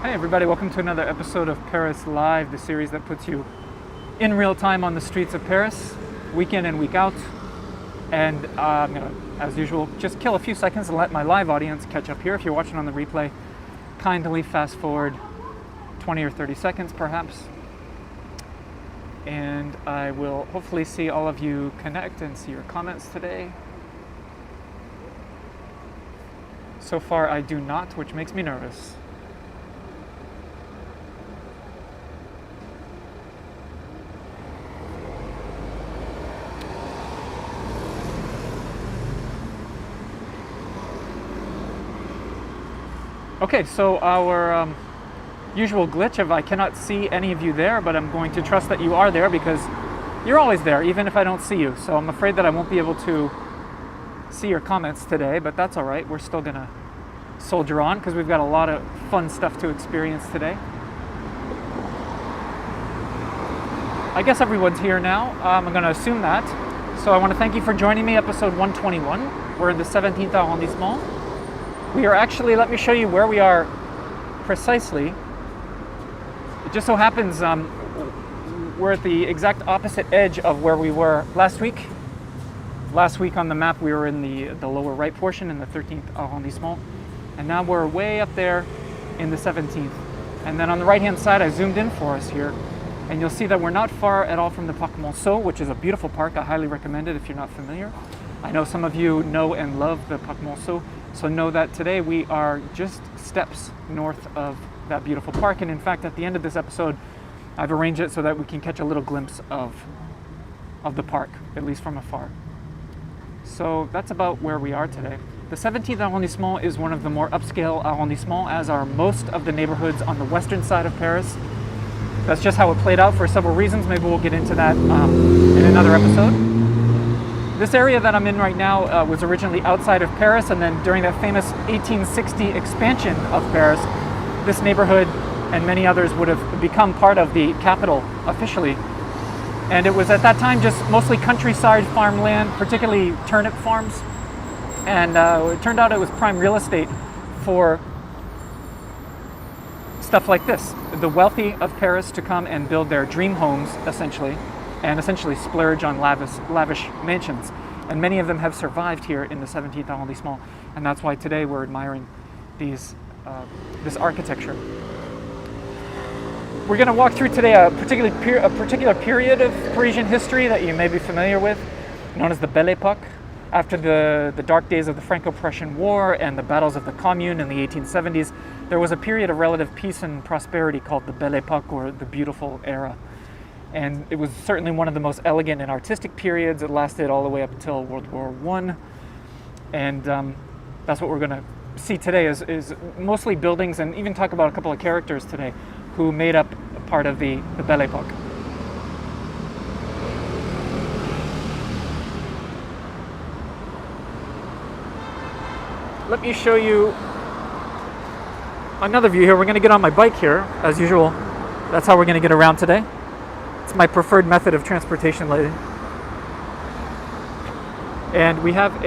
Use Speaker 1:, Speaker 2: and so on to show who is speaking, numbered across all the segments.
Speaker 1: Hey everybody, welcome to another episode of Paris Live, the series that puts you in real time on the streets of Paris, week in and week out. And I'm going to, as usual, just kill a few seconds and let my live audience catch up here. If you're watching on the replay, kindly fast forward 20 or 30 seconds perhaps. And I will hopefully see all of you connect and see your comments today. So far I do not, which makes me nervous. Okay, so our usual glitch of I cannot see any of you there, but I'm going to trust that you are there because you're always there, even if I don't see you. So I'm afraid that I won't be able to see your comments today, but that's all right. We're still going to soldier on because we've got a lot of fun stuff to experience today. I guess everyone's here now. I'm going to assume that. So I want to thank you for joining me, episode 121. We're in the 17th arrondissement. We are actually, let me show you where we are precisely. It just so happens we're at the exact opposite edge of where we were last week. Last week on the map we were in the lower right portion in the 13th arrondissement. And now we're way up there in the 17th. And then on the right hand side I zoomed in for us here. And you'll see that we're not far at all from the Parc Monceau, which is a beautiful park. I highly recommend it if you're not familiar. I know some of you know and love the Parc Monceau. So know that today we are just steps north of that beautiful park. And in fact, at the end of this episode, I've arranged it so that we can catch a little glimpse of the park, at least from afar. So that's about where we are today. The 17th arrondissement is one of the more upscale arrondissements, as are most of the neighborhoods on the western side of Paris. That's just how it played out for several reasons. Maybe we'll get into that in another episode. This area that I'm in right now was originally outside of Paris, and then during that famous 1860 expansion of Paris, this neighborhood and many others would have become part of the capital officially. And it was at that time just mostly countryside farmland, particularly turnip farms. And it turned out it was prime real estate for stuff like this. The wealthy of Paris to come and build their dream homes, essentially, and essentially splurge on lavish mansions. And many of them have survived here in the 17th arrondissement, and that's why today we're admiring this architecture. We're going to walk through today a particular period of Parisian history that you may be familiar with, known as the Belle Époque. After the dark days of the Franco-Prussian War and the battles of the Commune in the 1870s, there was a period of relative peace and prosperity called the Belle Époque, or the Beautiful Era. And it was certainly one of the most elegant and artistic periods. It lasted all the way up until World War I. And that's what we're going to see today is mostly buildings, and even talk about a couple of characters today who made up part of the Belle Époque. Let me show you another view here. We're going to get on my bike here, as usual. That's how we're going to get around today. It's my preferred method of transportation lately. And we happen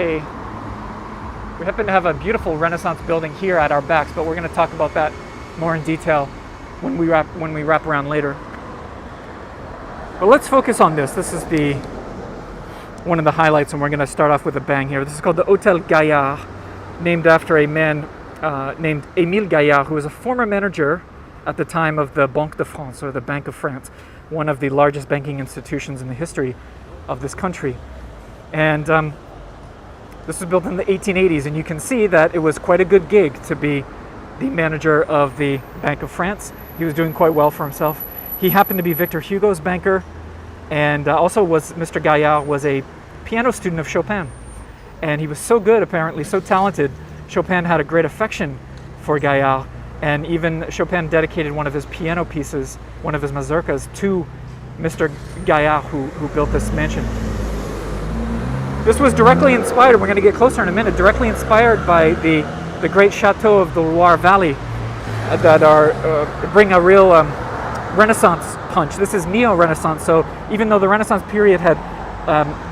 Speaker 1: to have a beautiful Renaissance building here at our backs, but we're going to talk about that more in detail when we wrap around later. But let's focus on this. This is one of the highlights, and we're going to start off with a bang here. This is called the Hôtel Gaillard, named after a man named Émile Gaillard, who was a former manager at the time of the Banque de France, or the Bank of France, one of the largest banking institutions in the history of this country. And this was built in the 1880s, and you can see that it was quite a good gig to be the manager of the Bank of France. He was doing quite well for himself. He happened to be Victor Hugo's banker, and also Mr. Gaillard was a piano student of Chopin. And he was so good, apparently, so talented, Chopin had a great affection for Gaillard. And even Chopin dedicated one of his piano pieces, one of his mazurkas, to Mr. Gaillard, who built this mansion. This was directly inspired, we're going to get closer in a minute, directly inspired by the great chateaux of the Loire Valley that bring a real Renaissance punch. This is neo-Renaissance, so even though the Renaissance period had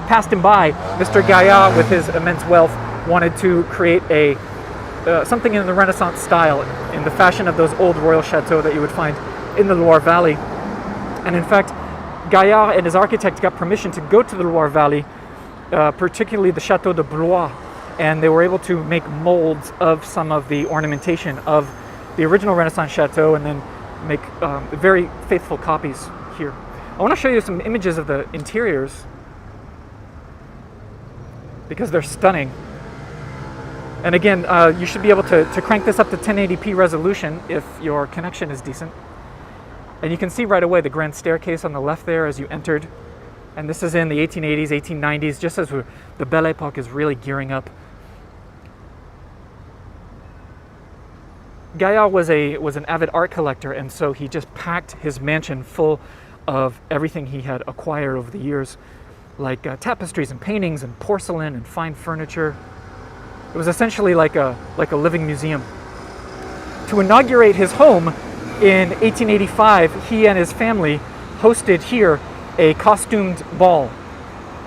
Speaker 1: passed him by, Mr. Gaillard, with his immense wealth, wanted to create a something in the Renaissance style, in the fashion of those old royal chateaux that you would find in the Loire Valley. And in fact, Gaillard and his architect got permission to go to the Loire Valley, particularly the Chateau de Blois, and they were able to make molds of some of the ornamentation of the original Renaissance chateau and then make very faithful copies here. I want to show you some images of the interiors because they're stunning. And again, you should be able to crank this up to 1080p resolution if your connection is decent. And you can see right away the grand staircase on the left there as you entered. And this is in the 1880s, 1890s, just as the Belle Époque is really gearing up. Gaillard was an avid art collector, and so he just packed his mansion full of everything he had acquired over the years, like tapestries and paintings and porcelain and fine furniture. It was essentially like a living museum. To inaugurate his home in 1885, he and his family hosted here a costumed ball.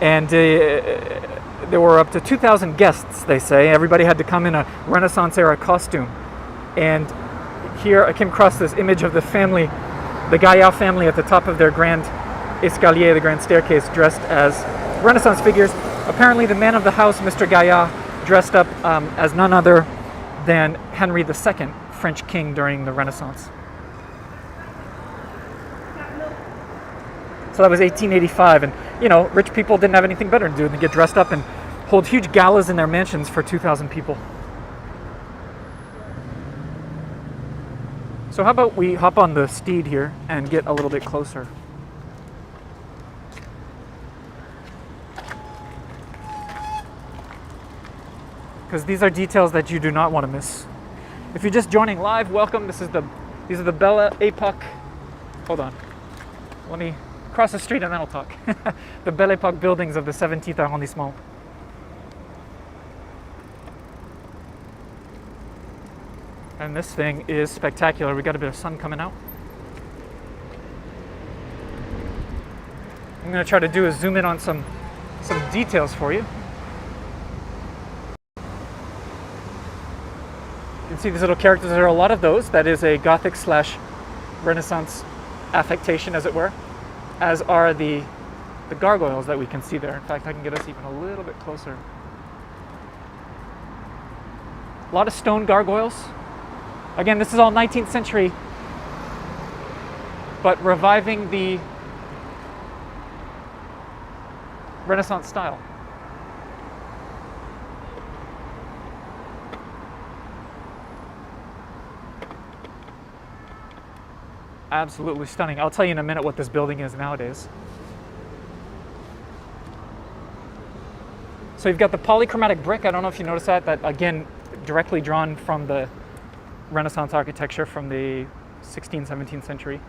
Speaker 1: And there were up to 2,000 guests, they say. Everybody had to come in a Renaissance era costume. And here I came across this image of the family, the Gaillard family at the top of their grand escalier, the grand staircase, dressed as Renaissance figures. Apparently the man of the house, Mr. Gaillard, dressed up as none other than Henry II, French king during the Renaissance. So that was 1885, and you know, rich people didn't have anything better to do than get dressed up and hold huge galas in their mansions for 2,000 people. So how about we hop on the steed here and get a little bit closer. Because these are details that you do not want to miss. If you're just joining live, welcome. These are the Belle Époque. Hold on. Let me cross the street and then I'll talk. The Belle Époque buildings of the 17th arrondissement. And this thing is spectacular. We got a bit of sun coming out. I'm going to try to do is zoom in on some details for you. You can see these little characters. There are a lot of those. That is a Gothic / Renaissance affectation, as it were, as are the gargoyles that we can see there. In fact, I can get us even a little bit closer. A lot of stone gargoyles. Again, this is all 19th century, but reviving the Renaissance style. Absolutely stunning. I'll tell you in a minute what this building is nowadays. So you've got the polychromatic brick. I don't know if you noticed that again, directly drawn from the Renaissance architecture from the 16th, 17th century.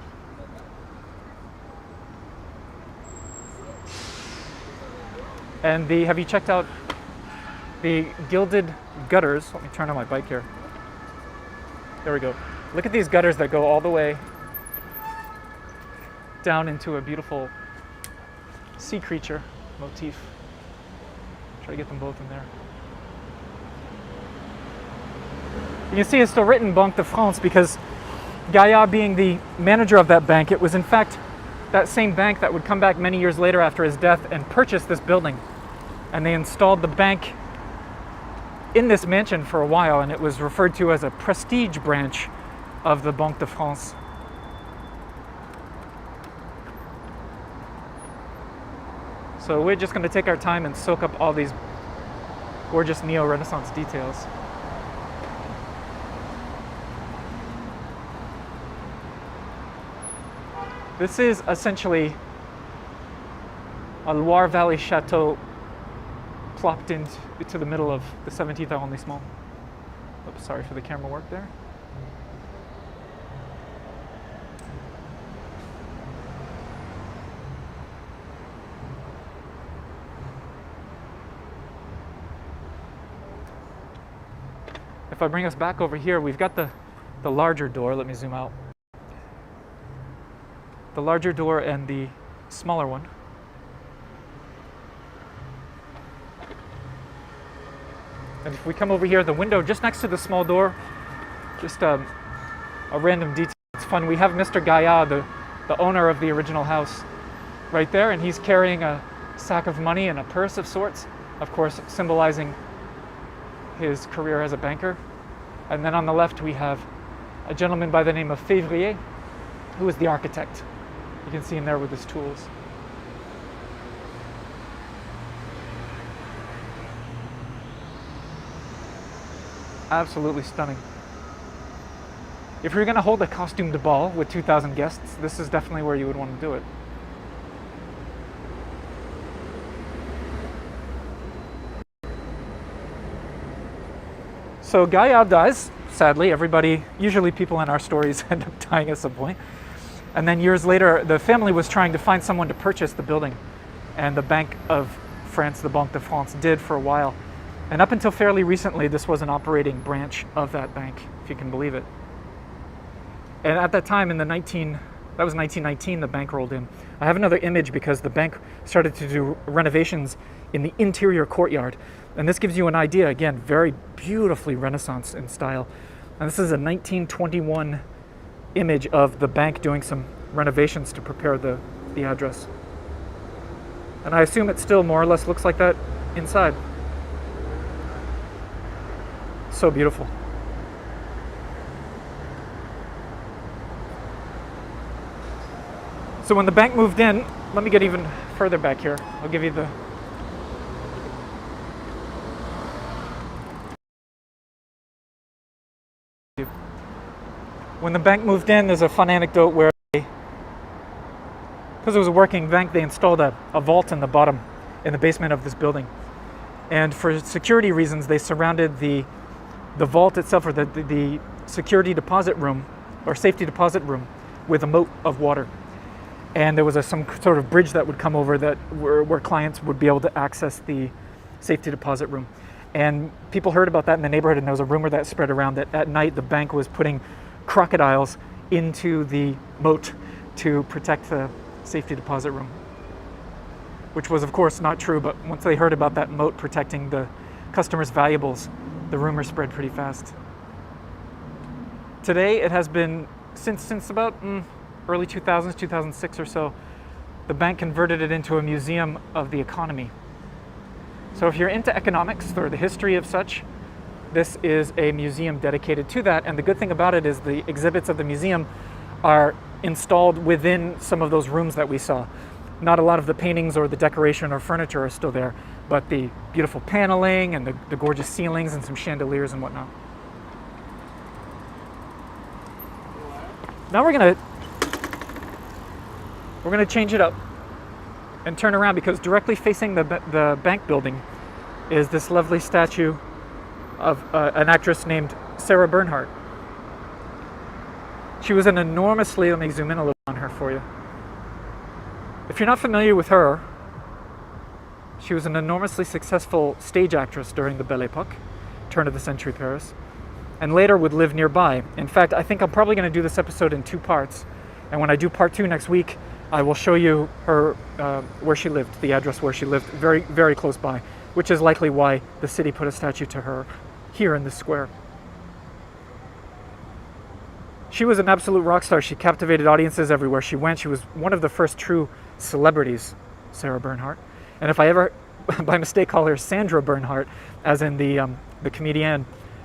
Speaker 1: And have you checked out the gilded gutters? Let me turn on my bike here. There we go. Look at these gutters that go all the way down into a beautiful sea creature motif. Try to get them both in there. You can see it's still written Banque de France because Gaillard being the manager of that bank, it was in fact that same bank that would come back many years later after his death and purchase this building. And they installed the bank in this mansion for a while, and it was referred to as a prestige branch of the Banque de France. So we're just going to take our time and soak up all these gorgeous neo-Renaissance details. This is essentially a Loire Valley chateau plopped into the middle of the 17th arrondissement. Oops, sorry for the camera work there. If I bring us back over here, we've got the larger door. Let me zoom out. The larger door and the smaller one. And if we come over here, the window just next to the small door, just a random detail. It's fun. We have Mr. Gaillard, the owner of the original house, right there, and he's carrying a sack of money and a purse of sorts, of course, symbolizing his career as a banker. And then on the left, we have a gentleman by the name of Frye, who is the architect. You can see him there with his tools. Absolutely stunning. If you're going to hold a costume de bal with 2,000 guests, this is definitely where you would want to do it. So Gaillard dies, sadly. Usually people in our stories end up dying at some point. And then years later, the family was trying to find someone to purchase the building. And the Banque of France, the Banque de France, did for a while. And up until fairly recently, this was an operating branch of that bank, if you can believe it. And at that time, that was 1919, the bank rolled in. I have another image because the bank started to do renovations in the interior courtyard. And this gives you an idea, again, very beautifully Renaissance in style. And this is a 1921 image of the bank doing some renovations to prepare the address. And I assume it still more or less looks like that inside. So beautiful. So when the bank moved in, let me get even further back here. I'll give you the... When the bank moved in, there's a fun anecdote where because it was a working bank, they installed a vault in the bottom, in the basement of this building. And for security reasons, they surrounded the vault itself, or the security deposit room, or safety deposit room, with a moat of water. And there was some sort of bridge that would come over where clients would be able to access the safety deposit room. And people heard about that in the neighborhood, and there was a rumor that spread around that at night the bank was putting crocodiles into the moat to protect the safety deposit room. Which was, of course, not true, but once they heard about that moat protecting the customers' valuables, the rumor spread pretty fast. Today, it has been, since about early 2000s, 2006 or so, the bank converted it into a museum of the economy. So if you're into economics or the history of such, this is a museum dedicated to that. And the good thing about it is the exhibits of the museum are installed within some of those rooms that we saw. Not a lot of the paintings or the decoration or furniture are still there, but the beautiful paneling and the gorgeous ceilings and some chandeliers and whatnot. Now we're gonna change it up and turn around, because directly facing the bank building is this lovely statue of an actress named Sarah Bernhardt. She was an enormously, let me zoom in a little on her for you. If you're not familiar with her, she was an enormously successful stage actress during the Belle Époque, turn of the century Paris, and later would live nearby. In fact, I think I'm probably going to do this episode in 2 parts, and when I do part 2 next week, I will show you her where she lived, the address where she lived, very, very close by, which is likely why the city put a statue to her here in this square. She was an absolute rock star. She captivated audiences everywhere she went. She was one of the first true celebrities, Sarah Bernhardt. And if I ever, by mistake, call her Sandra Bernhardt, as in the comedienne,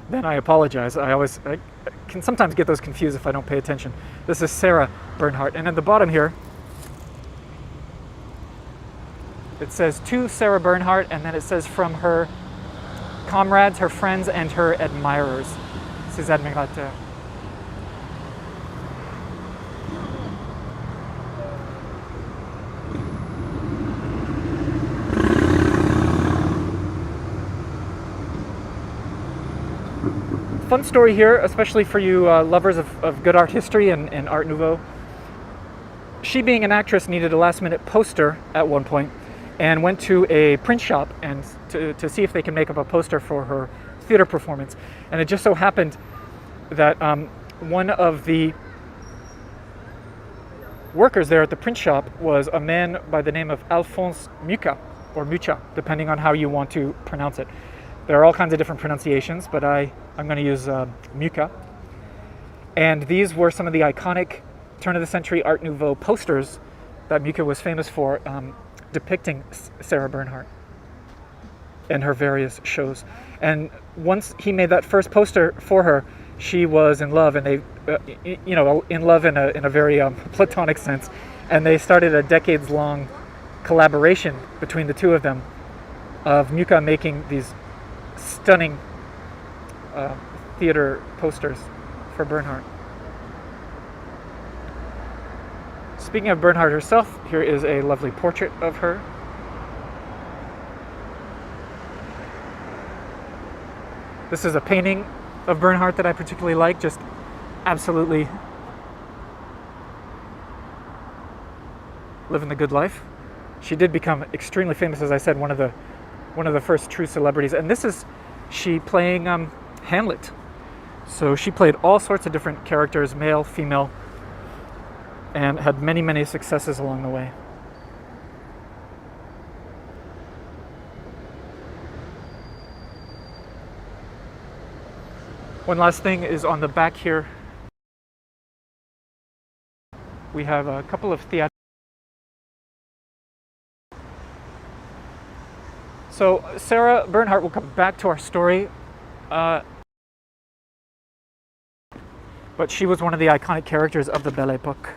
Speaker 1: then I apologize. I can sometimes get those confused if I don't pay attention. This is Sarah Bernhardt. And at the bottom here, it says to Sarah Bernhardt, and then it says from her comrades, her friends, and her admirers. Ses admirateurs. Fun story here, especially for you lovers of good art history and Art Nouveau. She, being an actress, needed a last-minute poster at one point, and went to a print shop and to see if they can make up a poster for her theater performance. And it just so happened that one of the workers there at the print shop was a man by the name of Alphonse Mucha, or Mucha, depending on how you want to pronounce it. There are all kinds of different pronunciations, but I'm going to use Mucha. And these were some of the iconic turn-of-the-century Art Nouveau posters that Mucha was famous for, depicting Sarah Bernhardt in her various shows. And once he made that first poster for her, she was in love, and they, in love in a very platonic sense. And they started a decades-long collaboration between the two of them, of Mucha making these stunning theater posters for Bernhardt. Speaking of Bernhardt herself, here is a lovely portrait of her. This is a painting of Bernhardt that I particularly like, just absolutely living the good life. She did become extremely famous, as I said, one of the first true celebrities. And this is she playing Hamlet. So she played all sorts of different characters, male, female, and had many, many successes along the way. One last thing is on the back here, we have a couple of theatrical. So Sarah Bernhardt will come back to our story, but she was one of the iconic characters of the Belle Époque.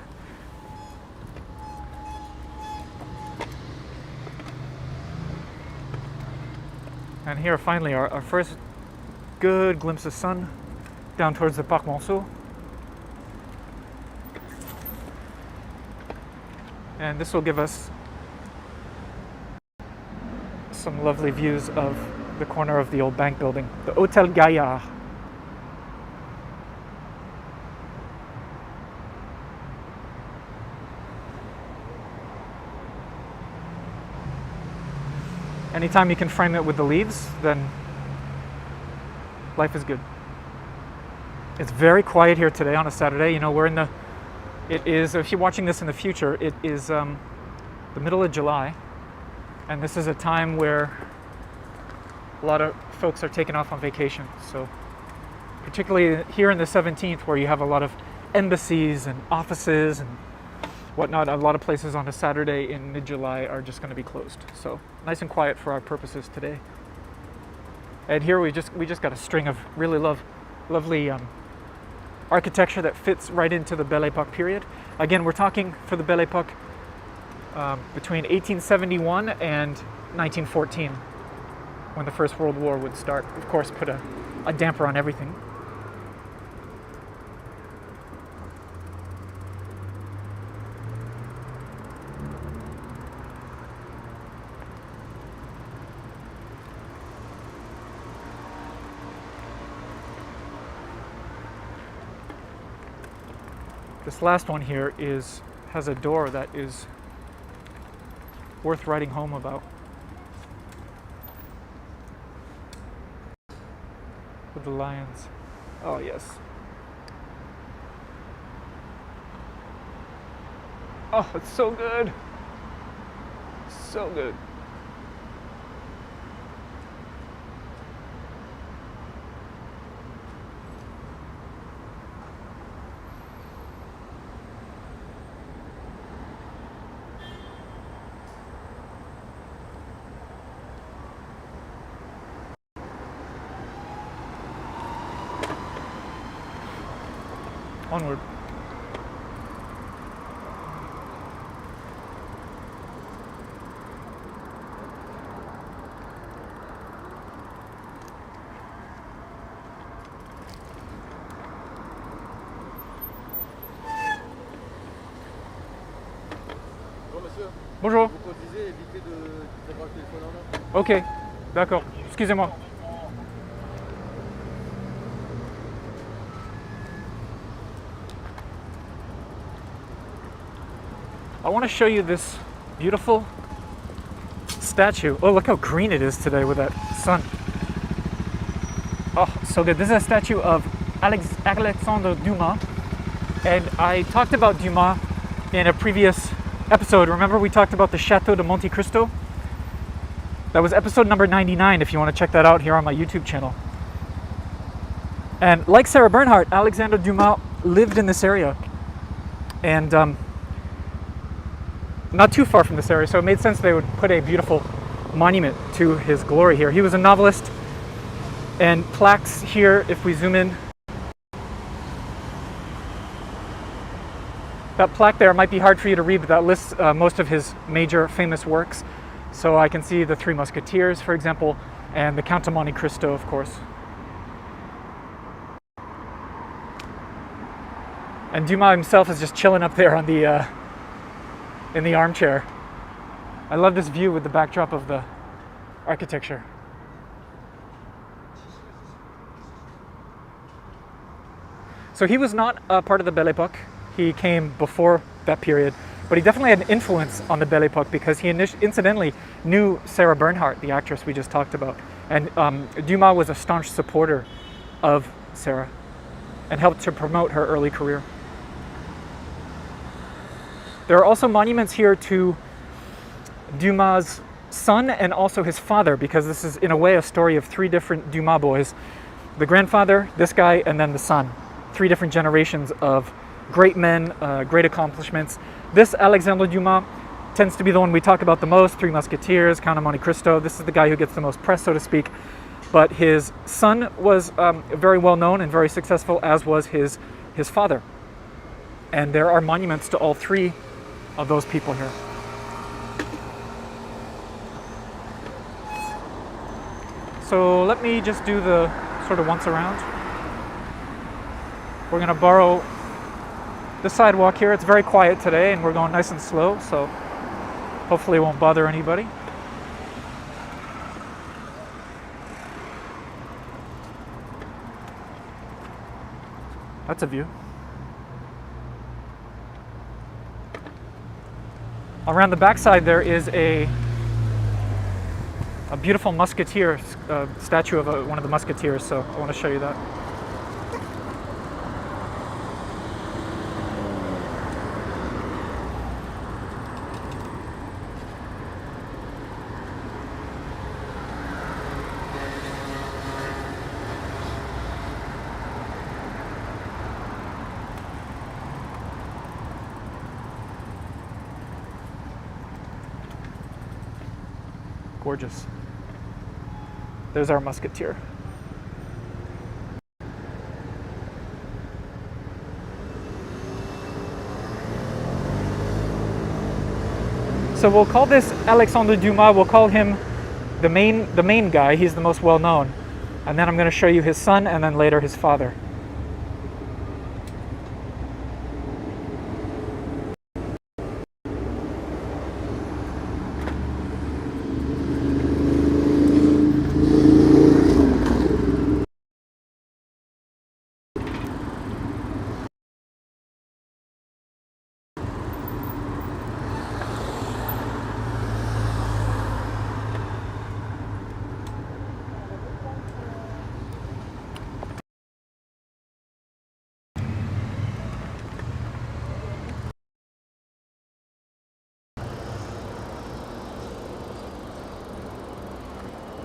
Speaker 1: And here finally our first good glimpse of sun down towards the Parc Monceau. And this will give us some lovely views of the corner of the old bank building, the Hôtel Gaillard. Anytime you can frame it with the leaves, then life is good. It's very quiet here today on a Saturday. You know, it is, if you're watching this in the future, it is the middle of July. And this is a time where a lot of folks are taking off on vacation. So particularly here in the 17th, where you have a lot of embassies and offices and whatnot, a lot of places on a Saturday in mid-July are just going to be closed. So nice and quiet for our purposes today. And here we just got a string of really lovely architecture that fits right into the Belle Époque period. Again, we're talking for the Belle Époque between 1871 and 1914, when the First World War would start. Of course, put a damper on everything. This last one here has a door that is worth writing home about. With the lions. Oh yes. Oh, it's so good. So good. Onward.
Speaker 2: Bonjour monsieur.
Speaker 1: Bonjour.
Speaker 2: Vous conduisez, évitez d'avoir le téléphone en main.
Speaker 1: Ok, d'accord. Excusez-moi. I want to show you this beautiful statue. Oh, look how green it is today with that sun. Oh, so good. This is a statue of Alexandre Dumas. And I talked about Dumas in a previous episode. Remember we talked about the Chateau de Monte Cristo? That was episode number 99 if you want to check that out here on my YouTube channel. And like Sarah Bernhardt, Alexandre Dumas lived in this area. And not too far from this area, so it made sense they would put a beautiful monument to his glory here. He was a novelist, and plaques here, if we zoom in. That plaque there might be hard for you to read, but that lists most of his major famous works. So I can see the Three Musketeers, for example, and the Count of Monte Cristo, of course. And Dumas himself is just chilling up there on the in the armchair. I love this view with the backdrop of the architecture. So he was not a part of the Belle Époque. He came before that period, but he definitely had an influence on the Belle Époque because he incidentally knew Sarah Bernhardt, the actress we just talked about. And Dumas was a staunch supporter of Sarah and helped to promote her early career. There are also monuments here to Dumas' son and also his father, because this is in a way a story of three different Dumas boys. The grandfather, this guy, and then the son. Three different generations of great men, great accomplishments. This Alexandre Dumas tends to be the one we talk about the most. Three Musketeers, Count of Monte Cristo. This is the guy who gets the most press, so to speak. But his son was very well known and very successful, as was his father. And there are monuments to all three of those people here. So let me just do the sort of once around. We're going to borrow the sidewalk here. It's very quiet today and we're going nice and slow, so hopefully it won't bother anybody. That's a view. Around the backside there is a beautiful Musketeer statue of one of the Musketeers, so I want to show you that. Gorgeous. There's our Musketeer. So we'll call this Alexandre Dumas. We'll call him the main guy. He's the most well known. And then I'm going to show you his son and then later his father.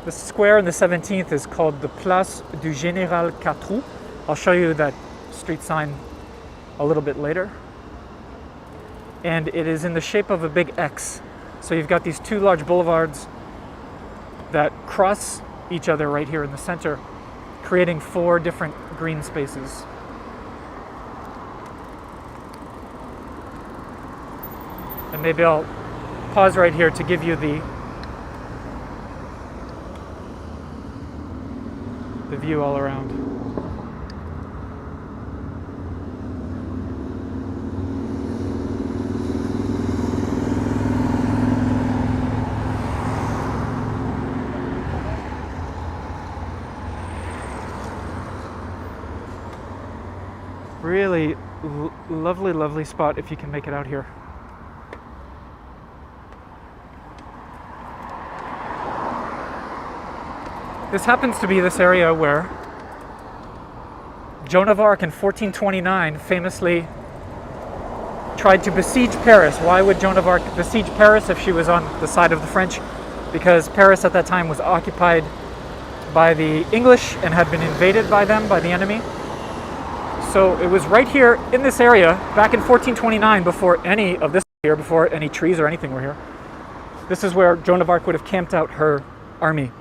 Speaker 1: The square in the 17th is called the Place du Général Catroux. I'll show you that street sign a little bit later. And it is in the shape of a big X. So you've got these two large boulevards that cross each other right here in the center, creating four different green spaces. And maybe I'll pause right here to give you the view all around. Really lovely, lovely spot if you can make it out here. This happens to be this area where Joan of Arc in 1429 famously tried to besiege Paris. Why would Joan of Arc besiege Paris if she was on the side of the French? because Paris at that time was occupied by the English and had been invaded by them, by the enemy. So it was right here in this area back in 1429, before any of this here, before any trees or anything were here. This is where Joan of Arc would have camped out her army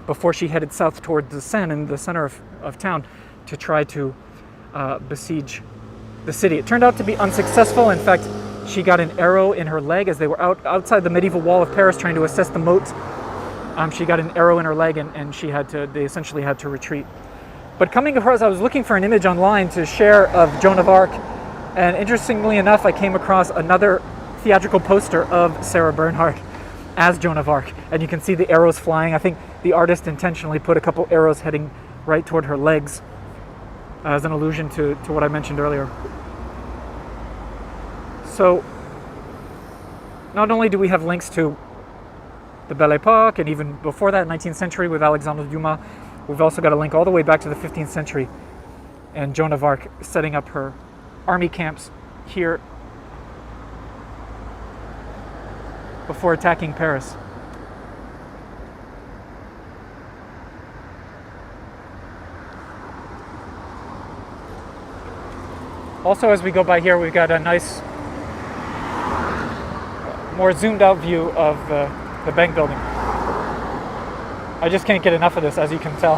Speaker 1: before she headed south toward the Seine in the center of town to try to besiege the city. It turned out to be unsuccessful. In fact, she got an arrow in her leg as they were outside the medieval wall of Paris trying to assess the moat. She got an arrow in her leg and they essentially had to retreat. But coming across, I was looking for an image online to share of Joan of Arc, and interestingly enough, I came across another theatrical poster of Sarah Bernhardt as Joan of Arc, and you can see the arrows flying. I think the artist intentionally put a couple arrows heading right toward her legs as an allusion to what I mentioned earlier. So not only do we have links to the Belle Époque, and even before that, 19th century with Alexandre Dumas, we've also got a link all the way back to the 15th century and Joan of Arc setting up her army camps here before attacking Paris. Also, as we go by here, we've got a nice, more zoomed out view of the Banque building. I just can't get enough of this, as you can tell.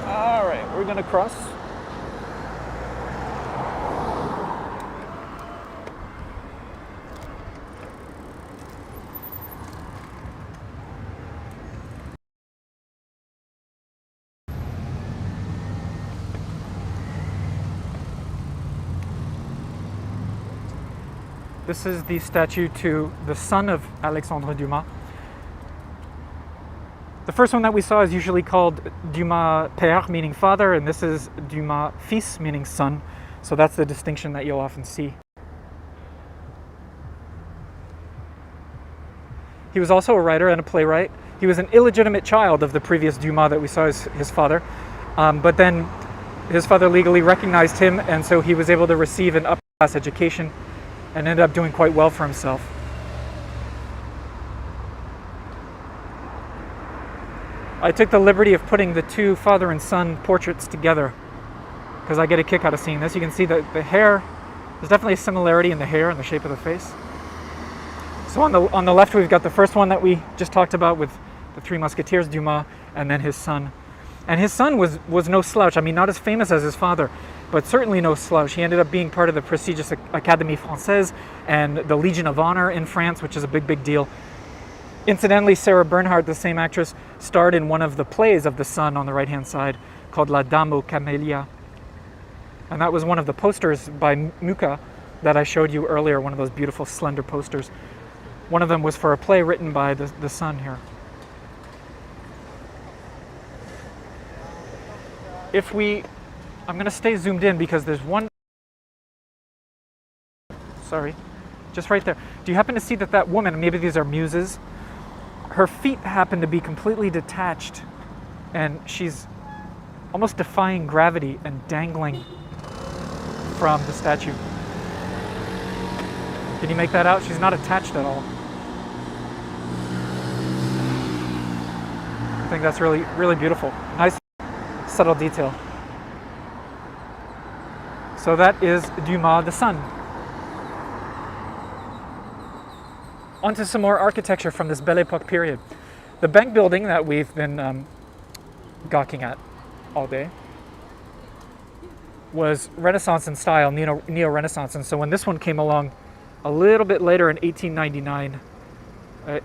Speaker 1: All right, we're gonna cross. This is the statue to the son of Alexandre Dumas. The first one that we saw is usually called Dumas père, meaning father, and this is Dumas fils, meaning son. So that's the distinction that you'll often see. He was also a writer and a playwright. He was an illegitimate child of the previous Dumas that we saw as his father, but then his father legally recognized him, and so he was able to receive an upper-class education and ended up doing quite well for himself. I took the liberty of putting the two father and son portraits together because I get a kick out of seeing this. You can see that the hair, there's definitely a similarity in the hair and the shape of the face. So on the left we've got the first one that we just talked about with the three Musketeers, Dumas, and then his son. And his son was no slouch. I mean, not as famous as his father, but certainly no slouch. He ended up being part of the prestigious Académie Française and the Legion of Honor in France, which is a big deal. Incidentally, Sarah Bernhardt, the same actress, starred in one of the plays of the son on the right-hand side called La Dame aux Camélias. And that was one of the posters by Mucha that I showed you earlier, one of those beautiful slender posters. One of them was for a play written by the son here. I'm going to stay zoomed in because there's one, sorry, just right there. Do you happen to see that woman, maybe these are muses, her feet happen to be completely detached and she's almost defying gravity and dangling from the statue. Can you make that out? She's not attached at all. I think that's really beautiful. Nice, subtle detail. So that is Dumas the son. Onto some more architecture from this Belle Époque period. The Banque building that we've been gawking at all day was Renaissance in style, neo-Renaissance. And so when this one came along a little bit later in 1899,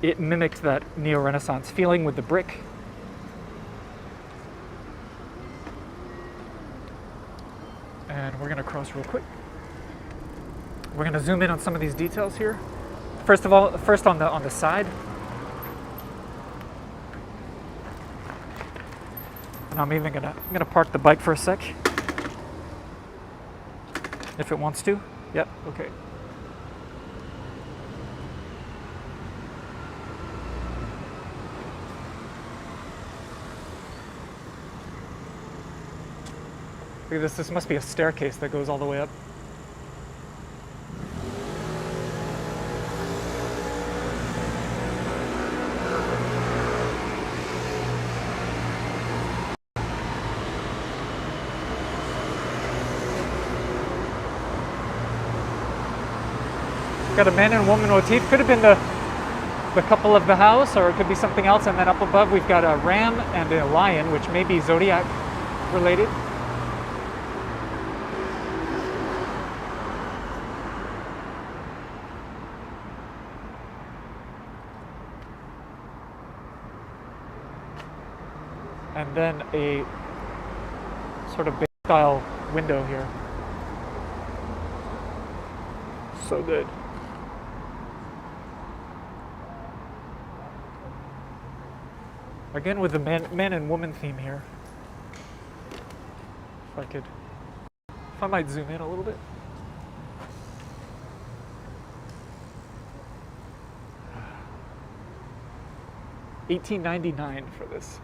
Speaker 1: it mimicked that neo-Renaissance feeling with the brick. And we're going to cross real quick. We're going to zoom in on some of these details here. First on the side. And I'm even gonna park the bike for a sec. If it wants to. Yep, okay. Look at this. This must be a staircase that goes all the way up. Got a man and woman motif. Could have been the couple of the house, or it could be something else. And then up above we've got a ram and a lion, which may be zodiac related. And then a sort of big style window here. So good. Again with the man and woman theme here. If I might zoom in a little bit. $18.99 for this.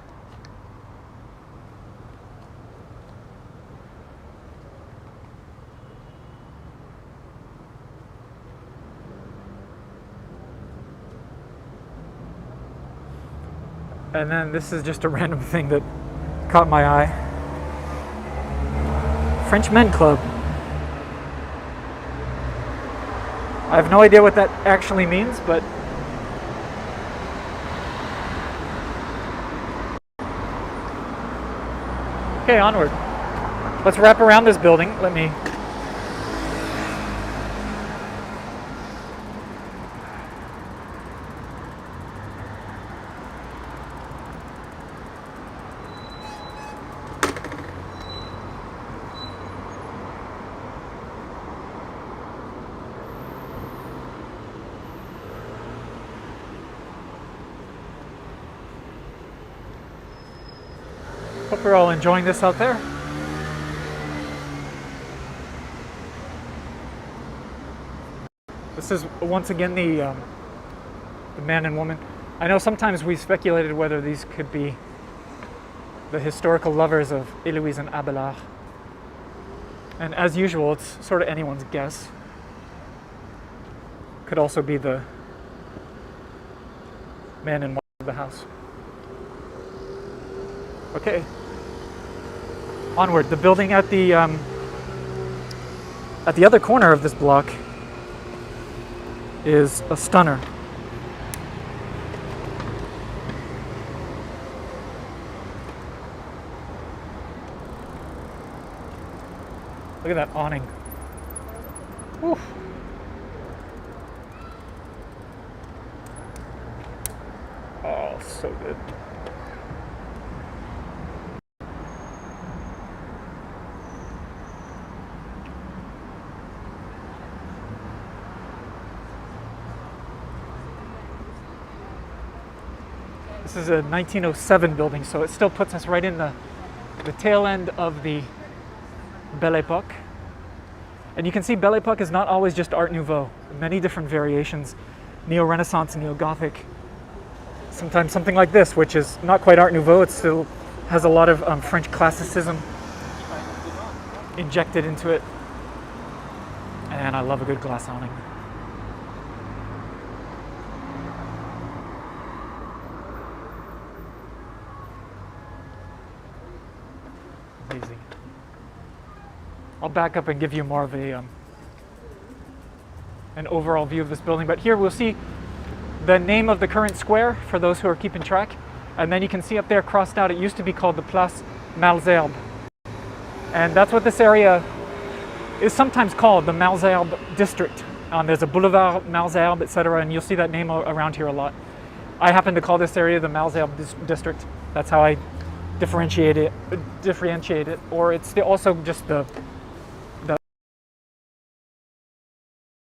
Speaker 1: And then this is just a random thing that caught my eye. French Men Club. I have no idea what that actually means, but okay, onward. Let's wrap around this building. Let me hope you're all enjoying this out there. This is once again the man and woman. I know sometimes we speculated whether these could be the historical lovers of Héloïse and Abelard. And as usual, it's sort of anyone's guess. Could also be the man and wife of the house. Okay. Onward. The building at the other corner of this block is a stunner. Look at that awning. Oof. Oh, so good. This is a 1907 building, so it still puts us right in the tail end of the Belle Époque. And you can see Belle Époque is not always just Art Nouveau. Many different variations, Neo-Renaissance, Neo-Gothic. Sometimes something like this, which is not quite Art Nouveau, it still has a lot of French classicism injected into it. And I love a good glass awning. Amazing. I'll back up and give you more of an overall view of this building. But here we'll see the name of the current square for those who are keeping track. And then you can see up there crossed out, it used to be called the Place Malesherbes. And that's what this area is sometimes called, the Malesherbes district. There's a boulevard Malesherbes, etc., and you'll see that name around here a lot. I happen to call this area the Malesherbes district. That's how I differentiate it, or it's also just the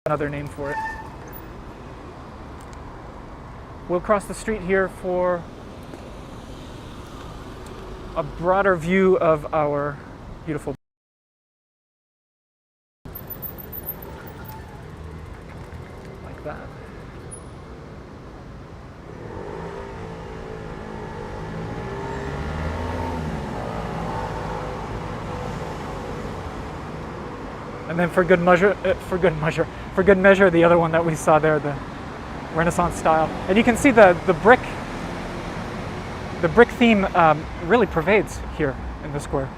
Speaker 1: another name for it. We'll cross the street here for a broader view of our beautiful like that. And then for good measure, the other one that we saw there, the Renaissance style. And you can see the brick theme really pervades here in the square.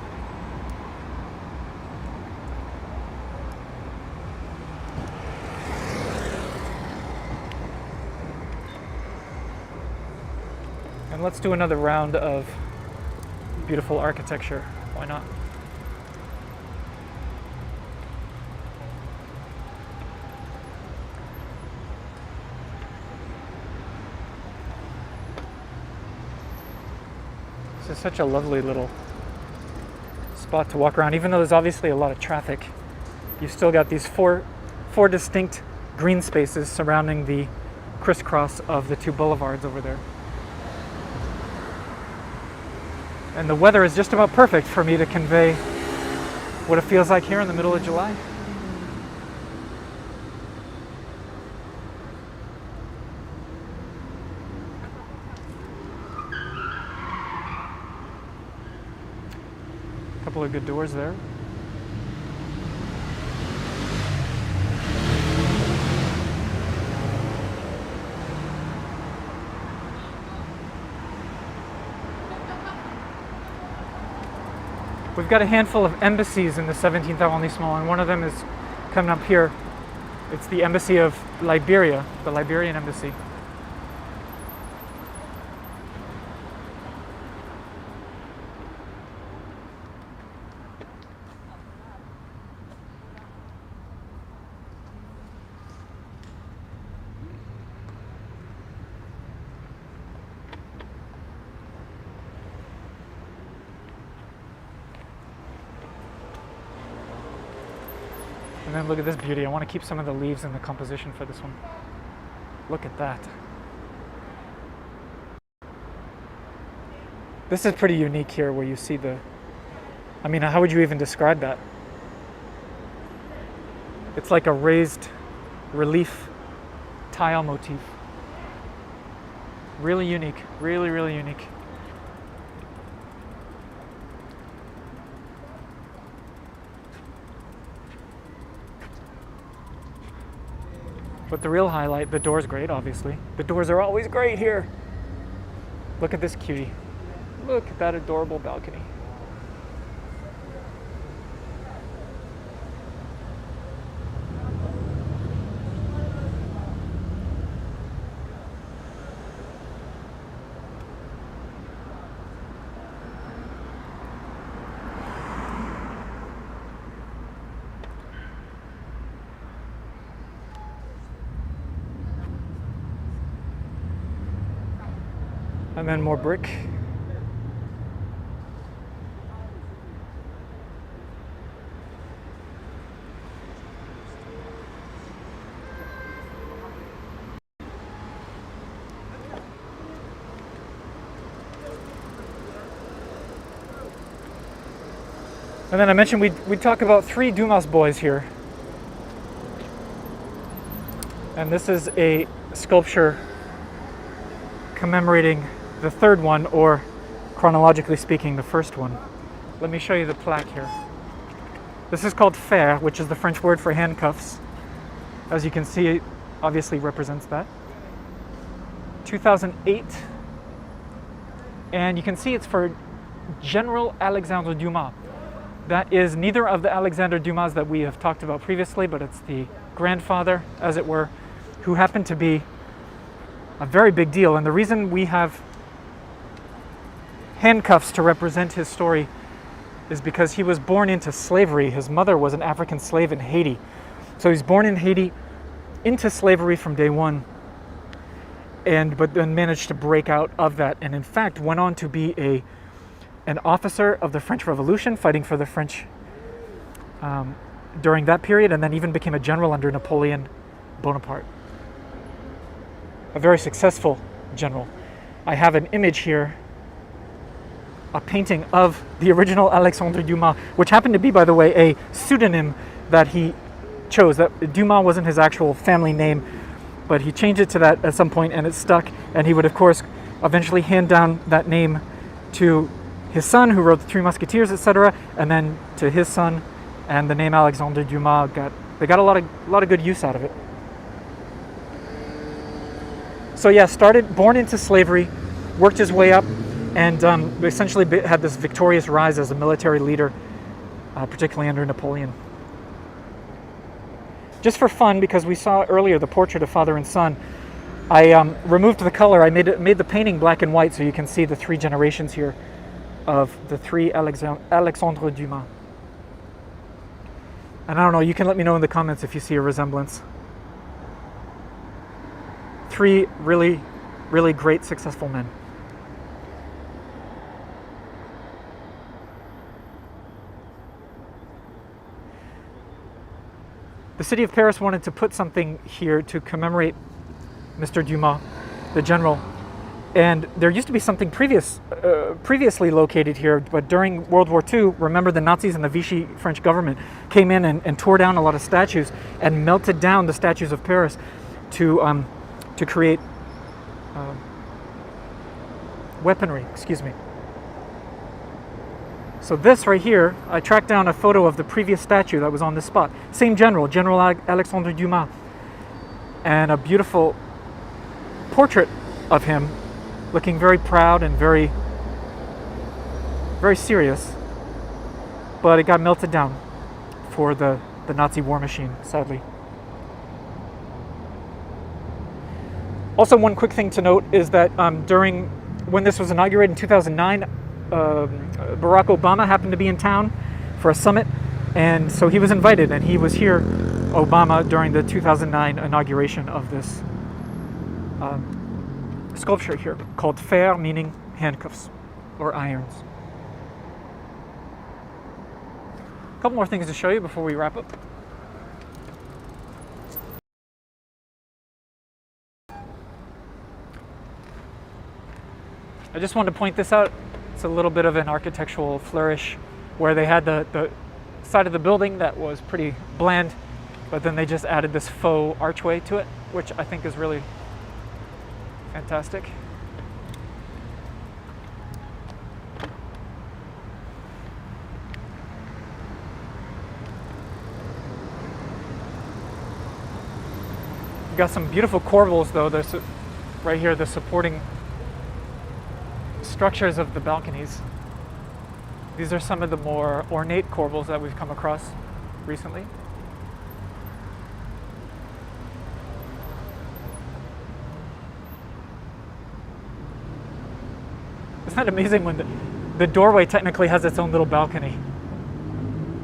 Speaker 1: And let's do another round of beautiful architecture. Why not? This is such a lovely little spot to walk around. Even though there's obviously a lot of traffic, you've still got these four distinct green spaces surrounding the crisscross of the two boulevards over there. And the weather is just about perfect for me to convey what it feels like here in the middle of July. A couple of good doors there. We've got a handful of embassies in the 17th arrondissement, and one of them is coming up here. It's the embassy of Liberia, the Liberian embassy. And then look at this beauty. I want to keep some of the leaves in the composition for this one. Look at that. This is pretty unique here where you see the... I mean, how would you even describe that? It's like a raised relief tile motif. Really unique. Really, really unique. But the real highlight, the door's great, obviously. The doors are always great here. Look at this cutie. Look at that adorable balcony. And then more brick. And then I mentioned we'd talk about 3 Dumas boys here. And this is a sculpture commemorating the third one, or chronologically speaking, the first one. Let me show you the plaque here. This is called fer, which is the French word for handcuffs. As you can see, it obviously represents that. 2008. And you can see it's for General Alexandre Dumas. That is neither of the Alexandre Dumas that we have talked about previously, but it's the grandfather, as it were, who happened to be a very big deal. And the reason we have handcuffs to represent his story is because he was born into slavery. His mother was an African slave in Haiti. So he's born in Haiti into slavery from day one, but then managed to break out of that, and in fact went on to be an officer of the French Revolution, fighting for the French during that period, and then even became a general under Napoleon Bonaparte. A very successful general. I have an image here, a painting of the original Alexandre Dumas, which happened to be, by the way, a pseudonym that he chose. That Dumas wasn't his actual family name, but he changed it to that at some point, and it stuck. And he would, of course, eventually hand down that name to his son, who wrote the Three Musketeers, etc., and then to his son, and the name Alexandre Dumas got a lot of good use out of it. So yeah, born into slavery, worked his way up, and essentially had this victorious rise as a military leader, particularly under Napoleon. Just for fun, because we saw earlier the portrait of father and son, I removed the color. I made the painting black and white so you can see the three generations here of the three Alexandre Dumas. And I don't know, you can let me know in the comments if you see a resemblance. Three really, really great, successful men. The city of Paris wanted to put something here to commemorate Mr. Dumas, the general. And there used to be something previously located here, but during World War II, remember the Nazis and the Vichy French government came in and tore down a lot of statues and melted down the statues of Paris to create weaponry, excuse me. So this right here, I tracked down a photo of the previous statue that was on this spot. Same general, General Alexandre Dumas. And a beautiful portrait of him looking very proud and very, very serious. But it got melted down for the Nazi war machine, sadly. Also, one quick thing to note is that when this was inaugurated in 2009, Barack Obama happened to be in town for a summit, and so he was invited, and he was here, Obama, during the 2009 inauguration of this sculpture here called fer, meaning handcuffs or irons. A couple more things to show you before we wrap up. I just wanted to point this out. It's a little bit of an architectural flourish where they had the side of the building that was pretty bland, but then they just added this faux archway to it, which I think is really fantastic. We've got some beautiful corbels though. There's right here, the supporting structures of the balconies. These are some of the more ornate corbels that we've come across recently. Isn't that amazing when the doorway technically has its own little balcony?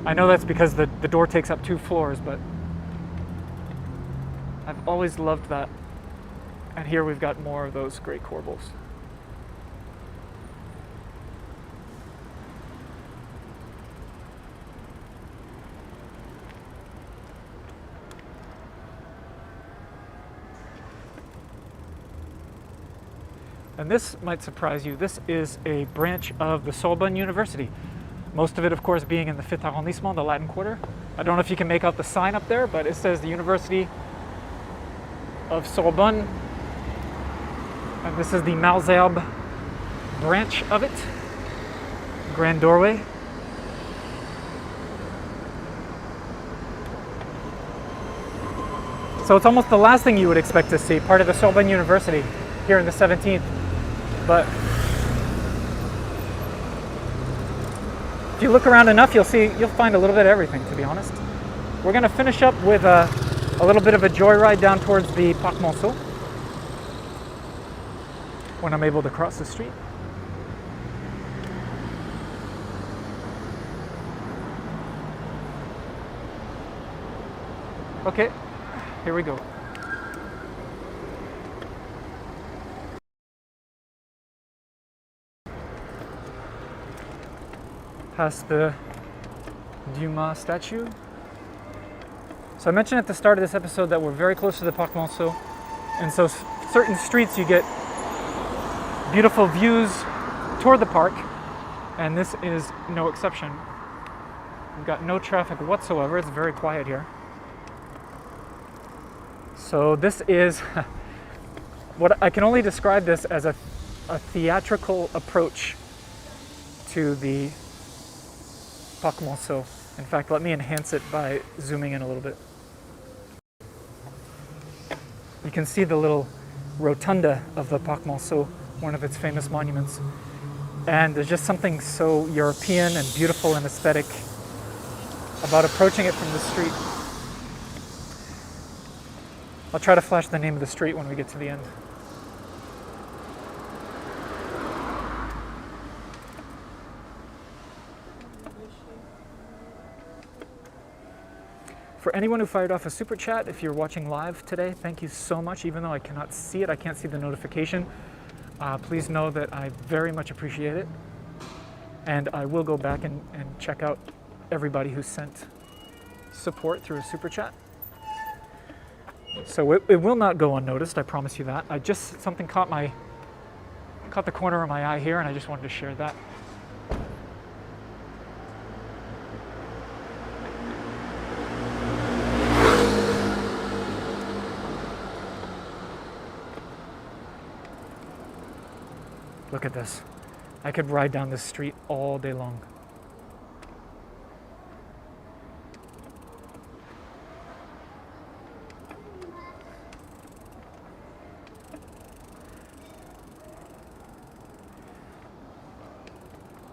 Speaker 1: I know that's because the door takes up 2 floors, but I've always loved that. And here we've got more of those great corbels. And this might surprise you. This is a branch of the Sorbonne University. Most of it, of course, being in the 5th arrondissement, the Latin Quarter. I don't know if you can make out the sign up there, but it says the University of Sorbonne. And this is the Malesherbes branch of it. Grand doorway. So it's almost the last thing you would expect to see, part of the Sorbonne University here in the 17th. But if you look around enough, you'll find a little bit of everything, to be honest. We're going to finish up with a little bit of a joyride down towards the Parc Monceau when I'm able to cross the street. Okay, here we go. Past the Dumas statue. So I mentioned at the start of this episode that we're very close to the Parc Monceau, and so certain streets you get beautiful views toward the park, and this is no exception. We've got no traffic whatsoever. It's very quiet here. So this is what I can only describe this as a theatrical approach to the Parc Monceau. In fact, let me enhance it by zooming in a little bit. You can see the little rotunda of the Parc Monceau, one of its famous monuments. And there's just something so European and beautiful and aesthetic about approaching it from the street. I'll try to flash the name of the street when we get to the end. For anyone who fired off a super chat, if you're watching live today, thank you so much. Even though I cannot see it, I can't see the notification. Please know that I very much appreciate it. And I will go back and check out everybody who sent support through a super chat. So it will not go unnoticed, I promise you that. Something caught the corner of my eye here, and I just wanted to share that. Look at this. I could ride down this street all day long.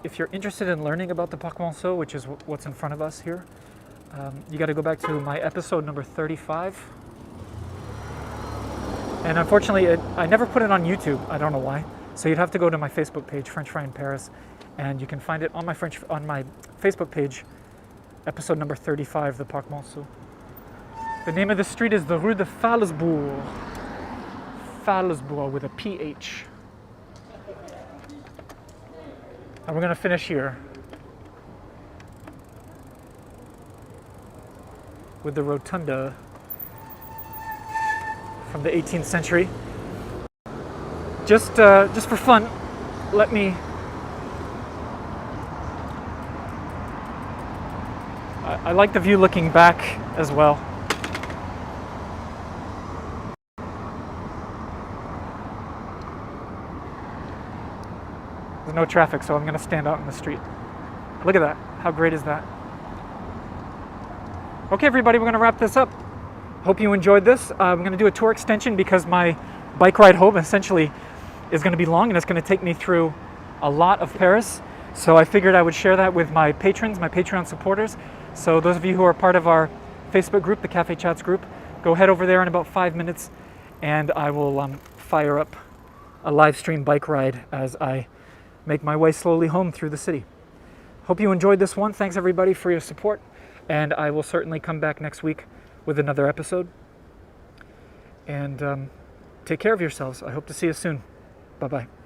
Speaker 1: If you're interested in learning about the Parc Monceau, which is what's in front of us here, you got to go back to my episode number 35. And unfortunately, I never put it on YouTube. I don't know why. So you'd have to go to my Facebook page, French Fry in Paris, and you can find it on my Facebook page, episode number 35, the Parc Monceau. The name of the street is the Rue de Falesbourg. Falesbourg with a PH. And we're going to finish here with the rotunda from the 18th century. Just for fun, let me. I like the view looking back as well. There's no traffic, so I'm going to stand out in the street. Look at that. How great is that? Okay, everybody, we're going to wrap this up. Hope you enjoyed this. I'm going to do a tour extension because my bike ride home essentially is going to be long, and it's going to take me through a lot of Paris. So I figured I would share that with my patrons, my Patreon supporters. So those of you who are part of our Facebook group, the Cafe Chats group, go head over there in about 5 minutes, and I will fire up a live stream bike ride as I make my way slowly home through the city. Hope you enjoyed this one. Thanks everybody for your support, and I will certainly come back next week with another episode. And take care of yourselves. I hope to see you soon. Bye-bye.